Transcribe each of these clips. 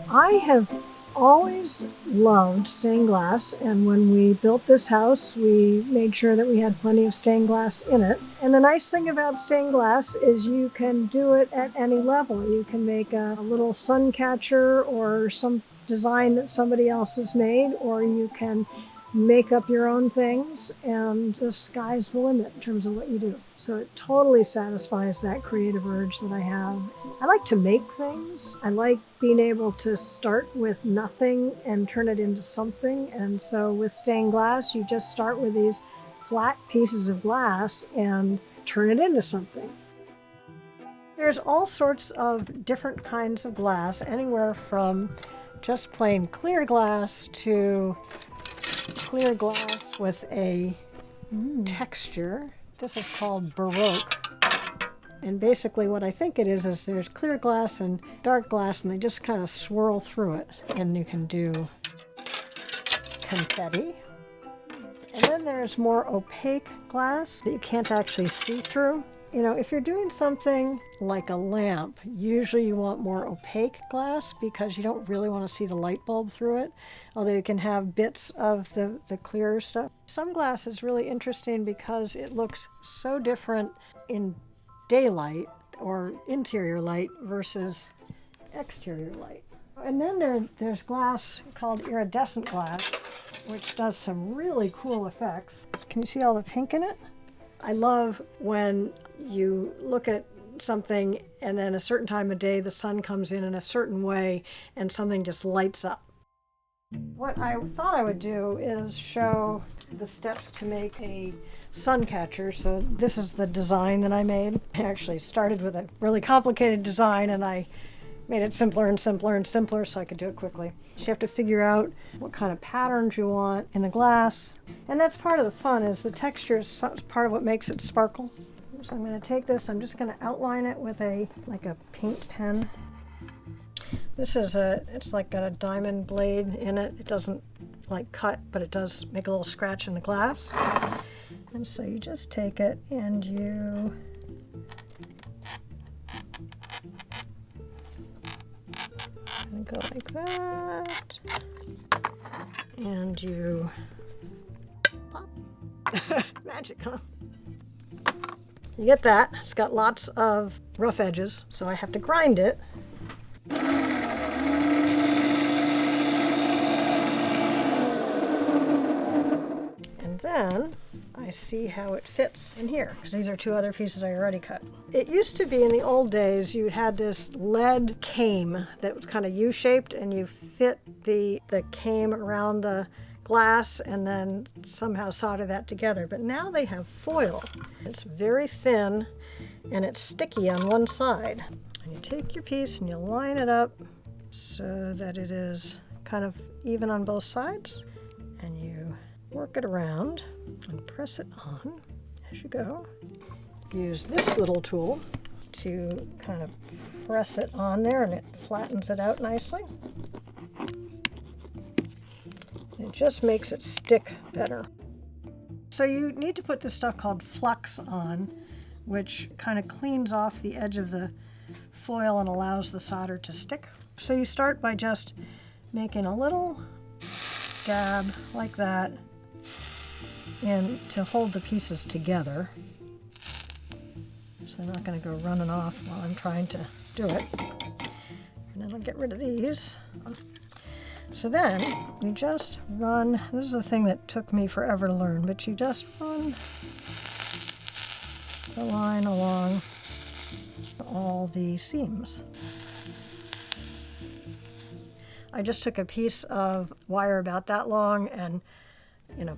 I have always loved stained glass, and when we built this house, we made sure that we had plenty of stained glass in it. And the nice thing about stained glass is you can do it at any level. You can make a little sun catcher or some design that somebody else has made, or you can make up your own things, and the sky's the limit in terms of what you do. So it totally satisfies that creative urge that I have. I like to make things. I like being able to start with nothing and turn it into something. And so with stained glass, you just start with these flat pieces of glass and turn it into something. There's all sorts of different kinds of glass, anywhere from just plain clear glass to clear glass with a texture. This is called Baroque. And basically what I think it is there's clear glass and dark glass, and they just kind of swirl through it. And you can do confetti. And then there's more opaque glass that you can't actually see through. You know, if you're doing something like a lamp, usually you want more opaque glass because you don't really want to see the light bulb through it, although you can have bits of the clearer stuff. Some glass is really interesting because it looks so different in daylight or interior light versus exterior light. And then there's glass called iridescent glass, which does some really cool effects. Can you see all the pink in it? I love when you look at something and then a certain time of day the sun comes in a certain way and something just lights up. What I thought I would do is show the steps to make a sun catcher. So this is the design that I made. I actually started with a really complicated design and I made it simpler and simpler and simpler so I could do it quickly. So you have to figure out what kind of patterns you want in the glass. And that's part of the fun, is the texture is part of what makes it sparkle. So I'm going to take this, I'm just going to outline it with like a paint pen. This is it's like got a diamond blade in it. It doesn't like cut, but it does make a little scratch in the glass. And so you just take it and you go like that, and you pop. Magic, huh? You get that. It's got lots of rough edges, so I have to grind it. And then I see how it fits in here, because these are two other pieces I already cut. It used to be in the old days you had this lead came that was kind of U-shaped, and you fit the came around the glass and then somehow solder that together. But now they have foil. It's very thin and it's sticky on one side. And you take your piece and you line it up so that it is kind of even on both sides, and you work it around and press it on as you go. Use this little tool to kind of press it on there, and it flattens it out nicely. It just makes it stick better. So you need to put this stuff called flux on, which kind of cleans off the edge of the foil and allows the solder to stick. So you start by just making a little dab like that and to hold the pieces together, so they're not going to go running off while I'm trying to do it. And then I'll get rid of these. So then you just run, this is the thing that took me forever to learn, but you just run the line along all the seams. I just took a piece of wire about that long and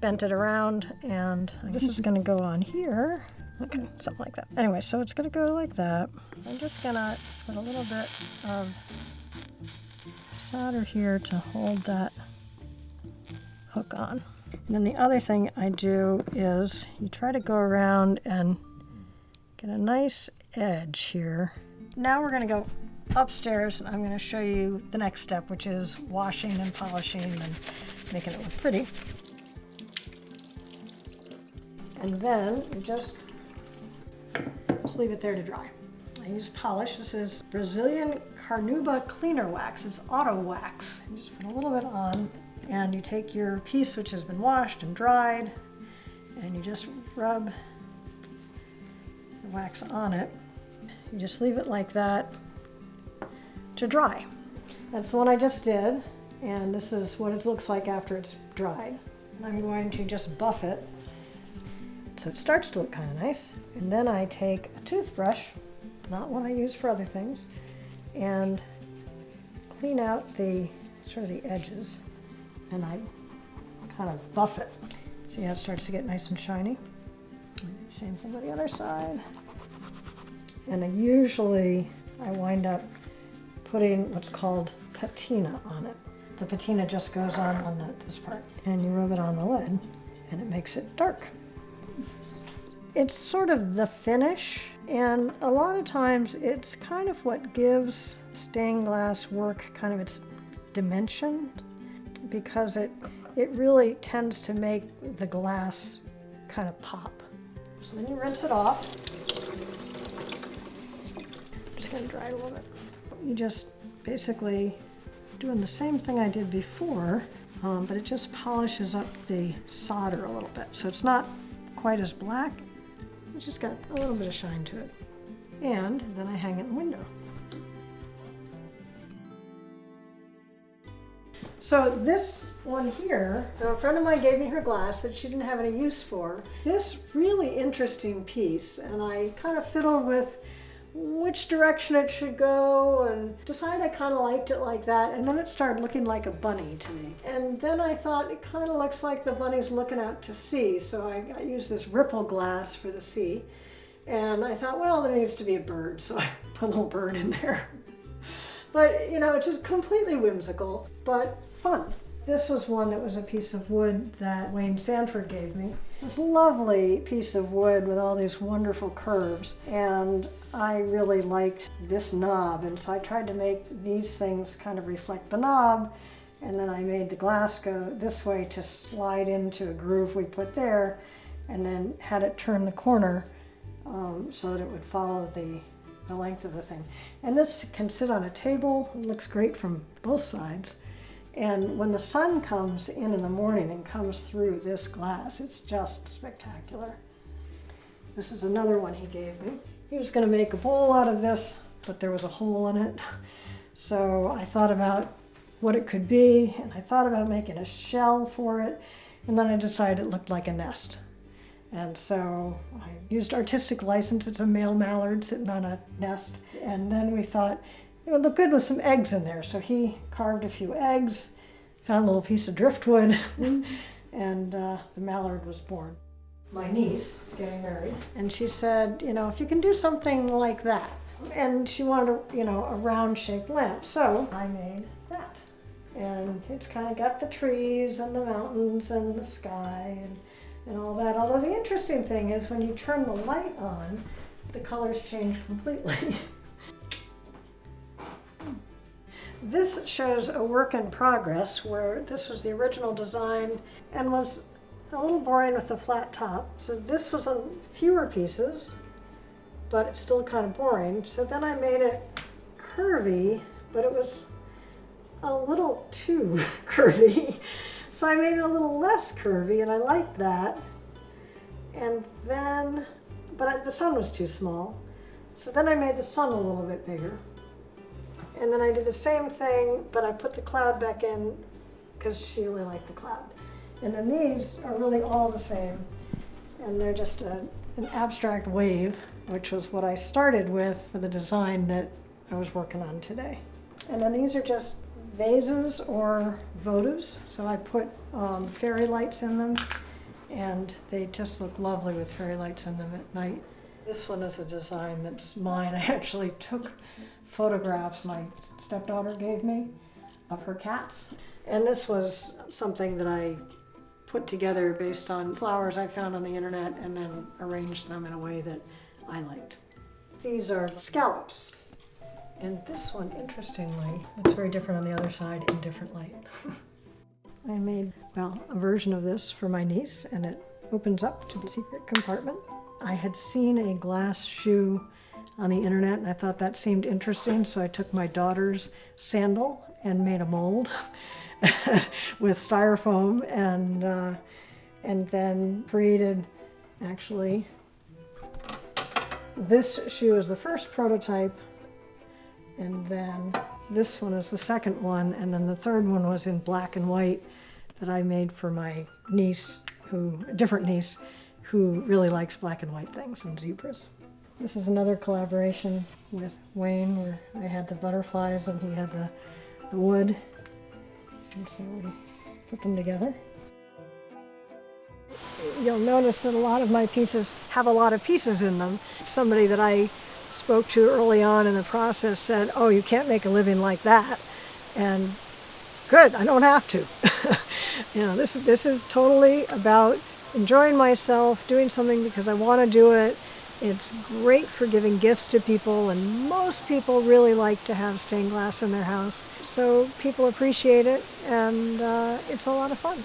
bent it around, and this is going to go on here. Okay, something like that. Anyway, so it's going to go like that. I'm just going to put a little bit of solder here to hold that hook on. And then the other thing I do is you try to go around and get a nice edge here. Now we're going to go upstairs, and I'm going to show you the next step, which is washing and polishing and making it look pretty. And then you just leave it there to dry. I use polish. This is Brazilian Carnauba cleaner wax. It's auto wax. You just put a little bit on, and you take your piece which has been washed and dried, and you just rub the wax on it. You just leave it like that to dry. That's the one I just did, and this is what it looks like after it's dried. And I'm going to just buff it so it starts to look kind of nice. And then I take a toothbrush, not one I use for other things, and clean out the sort of the edges, and I kind of buff it. See how it starts to get nice and shiny? Same thing with the other side. And I wind up putting what's called patina on it. The patina just goes on this part, and you rub it on the lid, and it makes it dark. It's sort of the finish, and a lot of times it's kind of what gives stained glass work kind of its dimension, because it really tends to make the glass kind of pop. So then you rinse it off. I'm just going to dry it a little bit. You just basically doing the same thing I did before, but it just polishes up the solder a little bit. So it's not quite as black, it's just got a little bit of shine to it. And then I hang it in the window. So this one here, so a friend of mine gave me her glass that she didn't have any use for. This really interesting piece, and I kind of fiddled with which direction it should go and decided I kind of liked it like that, and then it started looking like a bunny to me. And then I thought it kind of looks like the bunny's looking out to sea, so I used this ripple glass for the sea. And I thought, well, there needs to be a bird, so I put a little bird in there. But, you know, it's just completely whimsical, but fun. This was one that was a piece of wood that Wayne Sanford gave me. It's this lovely piece of wood with all these wonderful curves, and I really liked this knob, and so I tried to make these things kind of reflect the knob, and then I made the glass go this way to slide into a groove we put there, and then had it turn the corner so that it would follow the length of the thing. And this can sit on a table. It looks great from both sides. And when the sun comes in the morning and comes through this glass, it's just spectacular. This is another one he gave me. He was going to make a bowl out of this, but there was a hole in it. So I thought about what it could be, and I thought about making a shell for it, and then I decided it looked like a nest. And so I used artistic license. It's a male mallard sitting on a nest. And then we thought, it would look good with some eggs in there. So he carved a few eggs, found a little piece of driftwood, and the mallard was born. My niece is getting married, and she said, you know, if you can do something like that. And she wanted a round-shaped lamp. So I made that. And it's kind of got the trees and the mountains and the sky and all that. Although the interesting thing is when you turn the light on, the colors change completely. This shows a work in progress where this was the original design and was a little boring with a flat top. So this was on fewer pieces, but it's still kind of boring. So then I made it curvy, but it was a little too curvy. So I made it a little less curvy, and I liked that. And then, but the sun was too small. So then I made the sun a little bit bigger. And then I did the same thing, but I put the cloud back in because she really liked the cloud. And then these are really all the same. And they're just an abstract wave, which was what I started with for the design that I was working on today. And then these are just vases or votives. So I put fairy lights in them, and they just look lovely with fairy lights in them at night. This one is a design that's mine. I actually took photographs my stepdaughter gave me of her cats. And this was something that I put together based on flowers I found on the internet and then arranged them in a way that I liked. These are scallops. And this one, interestingly, looks very different on the other side in different light. I made, well, a version of this for my niece, and it opens up to the secret compartment. I had seen a glass shoe on the internet, and I thought that seemed interesting, so I took my daughter's sandal and made a mold with styrofoam, and then created, actually, this shoe is the first prototype, and then this one is the second one, and then the third one was in black and white that I made for my niece, a different niece, who really likes black and white things and zebras. This is another collaboration with Wayne where I had the butterflies and he had the wood. And so we put them together. You'll notice that a lot of my pieces have a lot of pieces in them. Somebody that I spoke to early on in the process said, "Oh, you can't make a living like that." And good, I don't have to. This is totally about enjoying myself, doing something because I want to do it. It's great for giving gifts to people, and most people really like to have stained glass in their house. So people appreciate it, and it's a lot of fun.